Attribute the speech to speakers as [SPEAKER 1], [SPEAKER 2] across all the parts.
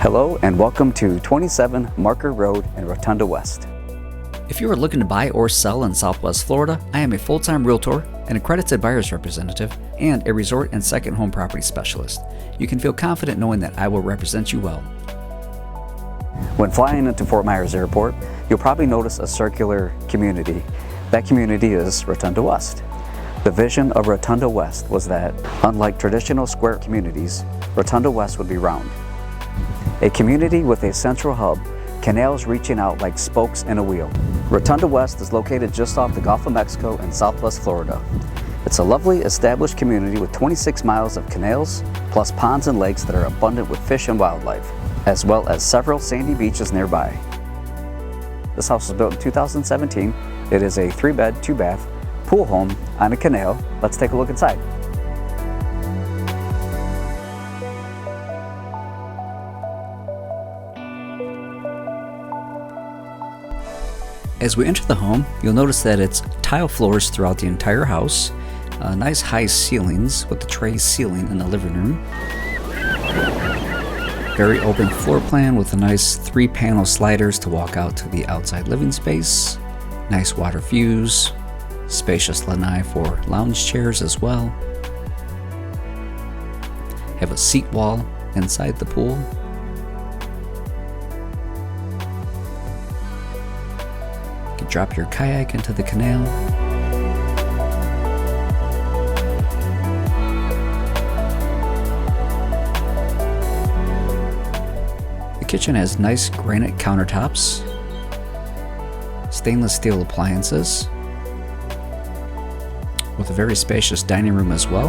[SPEAKER 1] Hello and welcome to 27 Marker Road in Rotonda West.
[SPEAKER 2] If you are looking to buy or sell in Southwest Florida, I am a full-time realtor, an accredited buyer's representative, and a resort and second home property specialist. You can feel confident knowing that I will represent you well.
[SPEAKER 1] When flying into Fort Myers Airport, you'll probably notice a circular community. That community is Rotonda West. The vision of Rotonda West was that, unlike traditional square communities, Rotonda West would be round. A community with a central hub, canals reaching out like spokes in a wheel. Rotonda West is located just off the Gulf of Mexico in Southwest Florida. It's a lovely established community with 26 miles of canals, plus ponds and lakes that are abundant with fish and wildlife, as well as several sandy beaches nearby. This house was built in 2017. It is a 3-bed, 2-bath pool home on a canal. Let's take a look inside.
[SPEAKER 2] As we enter the home, you'll notice that it's tile floors throughout the entire house, nice high ceilings with the tray ceiling in the living room. Very open floor plan with a nice 3-panel sliders to walk out to the outside living space. Nice water views, spacious lanai for lounge chairs as well. Have a seat wall inside the pool. You can drop your kayak into the canal. The kitchen has nice granite countertops, stainless steel appliances, with a very spacious dining room as well.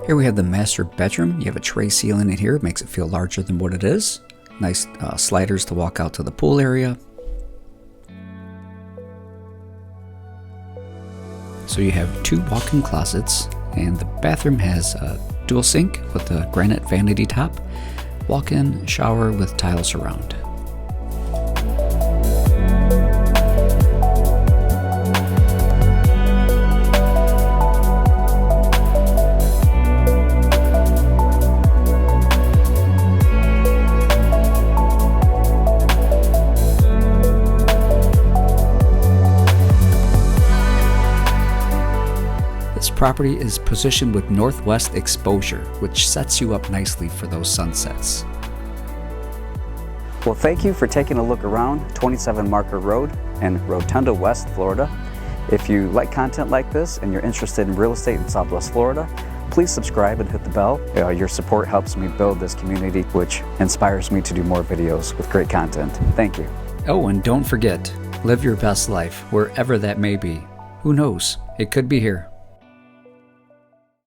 [SPEAKER 2] Here we have the master bedroom. You have a tray ceiling in here, makes it feel larger than what it is. Nice sliders to walk out to the pool area. So you have 2 walk-in closets, and the bathroom has a dual sink with a granite vanity top, walk-in shower with tile surround. This property is positioned with northwest exposure, which sets you up nicely for those sunsets.
[SPEAKER 1] Well, thank you for taking a look around 27 Marker Road in Rotonda West, Florida. If you like content like this and you're interested in real estate in Southwest Florida, please subscribe and hit the bell. Your support helps me build this community, which inspires me to do more videos with great content. Thank you.
[SPEAKER 2] Oh, and don't forget, live your best life, wherever that may be. Who knows? It could be here.